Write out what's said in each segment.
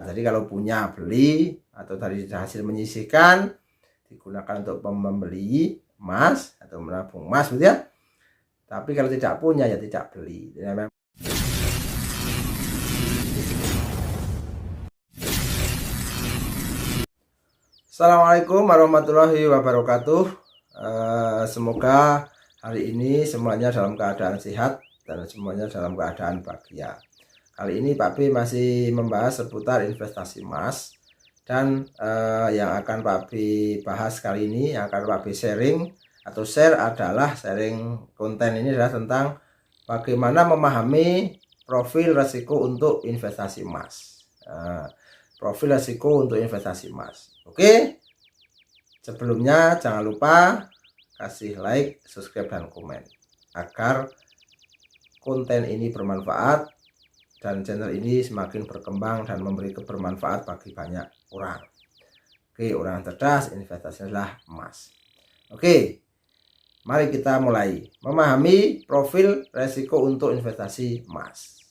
Jadi kalau punya beli, atau dari hasil menyisihkan digunakan untuk membeli emas atau menabung emas gitu ya. Tapi kalau tidak punya ya tidak beli. Assalamualaikum warahmatullahi wabarakatuh. Semoga hari ini semuanya dalam keadaan sehat dan semuanya dalam keadaan bahagia. Kali ini Pak B masih membahas seputar investasi emas. Dan yang akan Pak B bahas kali ini, yang akan Pak B sharing atau share adalah sharing konten ini adalah tentang bagaimana memahami profil resiko untuk investasi emas. Profil resiko untuk investasi emas. Oke, sebelumnya jangan lupa kasih like, subscribe, dan komen agar konten ini bermanfaat dan channel ini semakin berkembang dan memberi kebermanfaat bagi banyak orang. Oke, orang cerdas investasi adalah emas. Oke, mari kita mulai memahami profil resiko untuk investasi emas.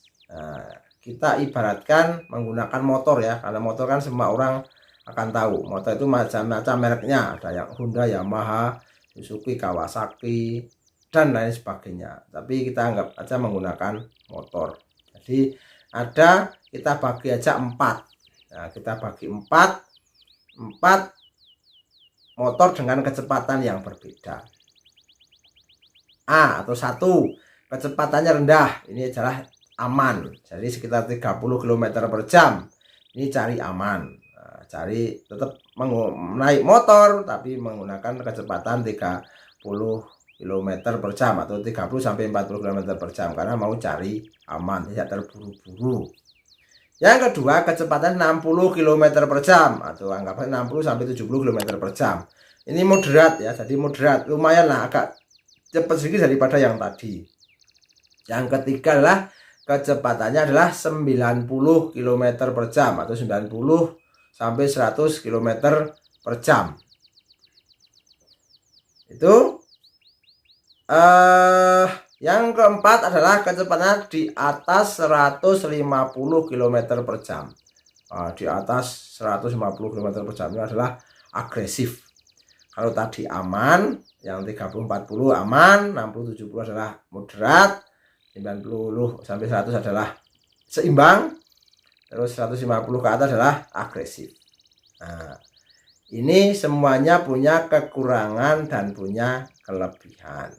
Kita ibaratkan menggunakan motor ya, karena motor kan semua orang akan tahu. Motor itu macam-macam mereknya, ada yang Honda, Yamaha, Suzuki, Kawasaki, dan lain sebagainya. Tapi kita anggap aja menggunakan motor. Jadi ada, kita bagi aja 4. Nah, kita bagi 4 motor dengan kecepatan yang berbeda. A atau 1, kecepatannya rendah, ini adalah aman, jadi sekitar 30 km per jam. Ini cari aman. Cari tetap naik motor tapi menggunakan kecepatan 30 km per jam atau 30 sampai 40 km per jam karena mau cari aman, tidak terburu-buru. Yang kedua, kecepatan 60 km per jam atau anggapnya 60 sampai 70 km per jam. Ini moderat ya, jadi moderat, lumayan lah, agak cepat sedikit daripada yang tadi. Yang ketiga adalah kecepatannya adalah 90 km per jam atau 90 sampai 100 km per jam. Itu yang keempat adalah kecepatan di atas 150 km per jam. Di atas 150 km per jam itu adalah agresif. Kalau tadi aman, yang 30-40 aman, 60-70 adalah moderat, 90 sampai 100 adalah seimbang, terus 150 ke atas adalah agresif. Nah, ini semuanya punya kekurangan dan punya kelebihan.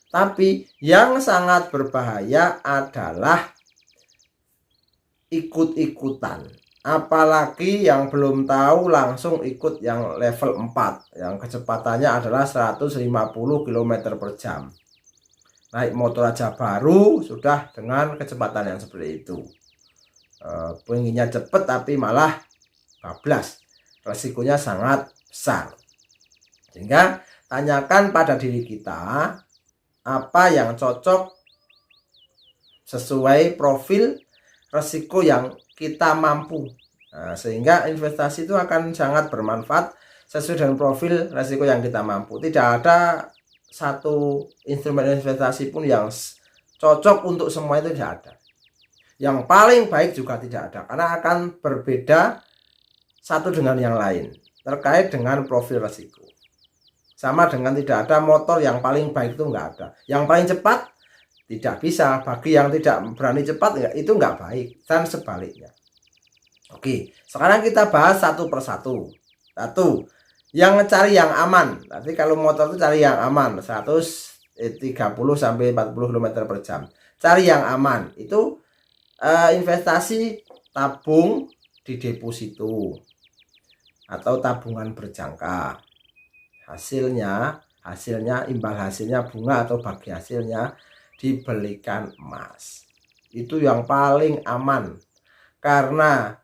Tapi yang sangat berbahaya adalah ikut-ikutan. Apalagi yang belum tahu langsung ikut yang level 4, yang kecepatannya adalah 150 km per jam. Naik motor aja baru sudah dengan kecepatan yang seperti itu. Pengennya cepet tapi malah bablas. Resikonya sangat besar. Sehingga tanyakan pada diri kita apa yang cocok sesuai profil resiko yang kita mampu. Sehingga investasi itu akan sangat bermanfaat sesuai dengan profil resiko yang kita mampu. Tidak ada satu instrumen investasi pun yang cocok untuk semua, itu tidak ada. Yang paling baik juga tidak ada, karena akan berbeda satu dengan yang lain terkait dengan profil resiko. Sama dengan tidak ada motor yang paling baik, itu enggak ada. Yang paling cepat tidak bisa, bagi yang tidak berani cepat itu enggak baik, dan sebaliknya. Oke, sekarang kita bahas satu persatu. Satu, yang cari yang aman. Nanti kalau motor itu cari yang aman 130 sampai 40 km per jam. Cari yang aman itu investasi tabung di deposito atau tabungan berjangka. Hasilnya imbal hasilnya bunga atau bagi hasilnya dibelikan emas. Itu yang paling aman, karena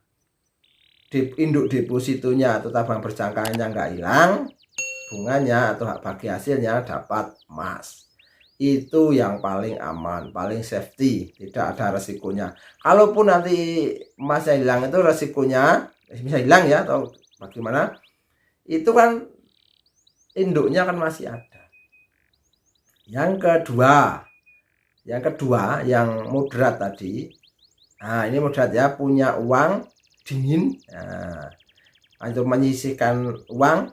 induk depositonya atau tabang berjangkanya nggak hilang, bunganya atau bagi hasilnya dapat emas. Itu yang paling aman, paling safety, tidak ada resikonya. Kalaupun nanti emasnya hilang, itu resikonya bisa hilang ya, atau bagaimana, itu kan induknya kan masih ada. Yang kedua yang moderat tadi. Nah, ini moderat ya, punya uang dingin. Nah, untuk menyisihkan uang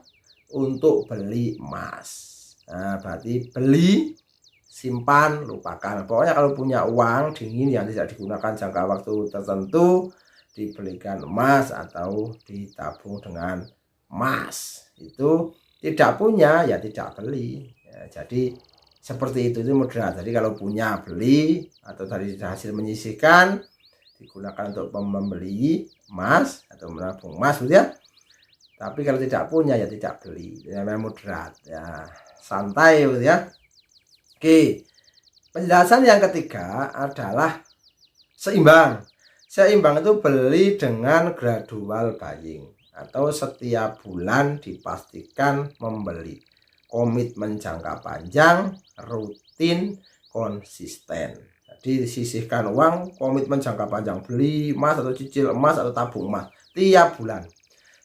untuk beli emas. Nah, berarti beli, simpan, lupakan. Pokoknya kalau punya uang dingin yang tidak digunakan jangka waktu tertentu, dibelikan emas atau ditabung dengan emas. Itu tidak punya ya tidak beli. Ya, jadi seperti itu moderat. Jadi kalau punya beli, atau dari hasil menyisihkan digunakan untuk membeli emas atau menabung emas gitu ya. Tapi kalau tidak punya ya tidak beli. Ya moderat ya, santai gitu ya. Oke. Penjelasan yang ketiga adalah seimbang. Seimbang itu beli dengan gradual buying atau setiap bulan dipastikan membeli. Komitmen jangka panjang, rutin, konsisten. Jadi disisihkan uang, komitmen jangka panjang, beli emas atau cicil emas atau tabung emas tiap bulan.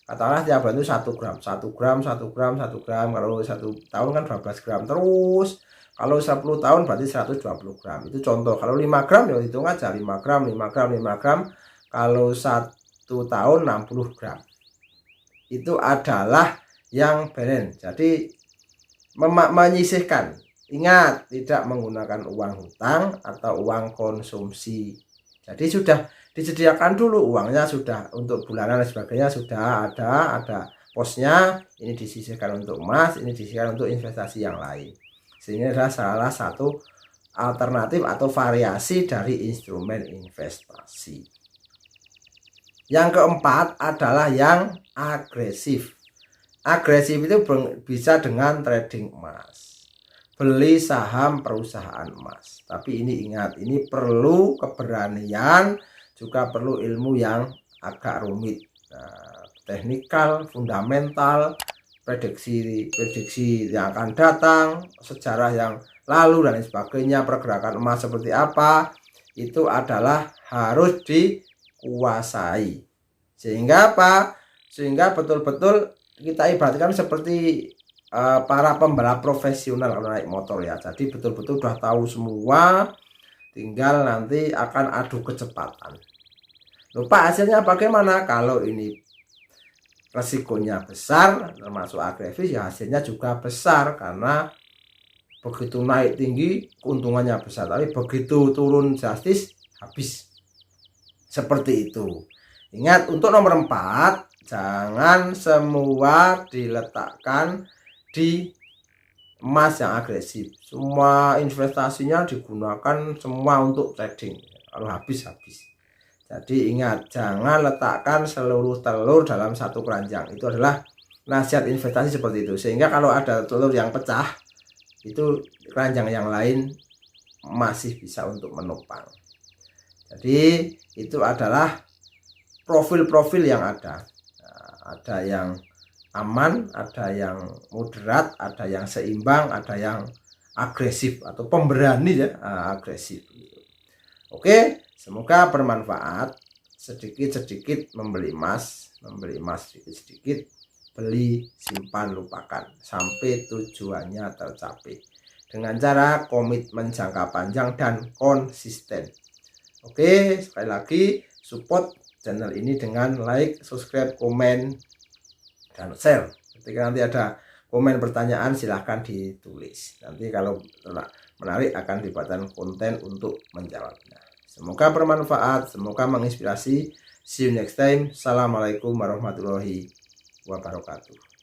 Katakanlah tiap bulan itu 1 gram, 1 gram, 1 gram, 1 gram. Kalau 1 tahun kan 12 gram terus. Kalau 10 tahun berarti 120 gram. Itu contoh. Kalau 5 gram ya hitung aja 5 gram, 5 gram, 5 gram. Kalau 1 tahun 60 gram. Itu adalah yang balance. Jadi menyisihkan. Ingat, tidak menggunakan uang hutang atau uang konsumsi. Jadi sudah disediakan dulu uangnya, sudah untuk bulanan dan sebagainya sudah ada posnya. Ini disisihkan untuk emas, ini disisihkan untuk investasi yang lain. Sehingga adalah salah satu alternatif atau variasi dari instrumen investasi. Yang keempat adalah yang agresif. Agresif itu bisa dengan trading emas, beli saham perusahaan emas. Tapi ini ingat, ini perlu keberanian, juga perlu ilmu yang agak rumit. Nah, teknikal, fundamental, prediksi yang akan datang, sejarah yang lalu dan sebagainya, pergerakan emas seperti apa, itu adalah harus dikuasai. Sehingga apa? Sehingga betul-betul kita ibaratkan seperti para pembalap profesional kalau naik motor ya. Jadi betul-betul udah tahu semua, tinggal nanti akan adu kecepatan. Lupa hasilnya bagaimana? Kalau ini resikonya besar, termasuk agresif, ya hasilnya juga besar. Karena begitu naik tinggi keuntungannya besar, tapi begitu turun drastis habis. Seperti itu. Ingat, untuk nomor 4, jangan semua diletakkan di emas yang agresif. Semua investasinya digunakan semua untuk trading. Kalau habis. Jadi ingat, jangan letakkan seluruh telur dalam satu keranjang. Itu adalah nasihat investasi seperti itu. Sehingga kalau ada telur yang pecah, itu keranjang yang lain masih bisa untuk menopang. Jadi itu adalah profil-profil yang ada. Nah, ada yang aman, ada yang moderat, ada yang seimbang, ada yang agresif atau pemberani ya, agresif. Oke, semoga bermanfaat. Sedikit-sedikit membeli emas sedikit-sedikit, beli, simpan, lupakan sampai tujuannya tercapai dengan cara komitmen jangka panjang dan konsisten. Oke, sekali lagi support channel ini dengan like, subscribe, komen, dan share. Ketika nanti ada komen pertanyaan silahkan ditulis. Nanti kalau menarik akan dibuatkan konten untuk menjawabnya. Semoga bermanfaat, semoga menginspirasi. See you next time. Assalamualaikum warahmatullahi wabarakatuh.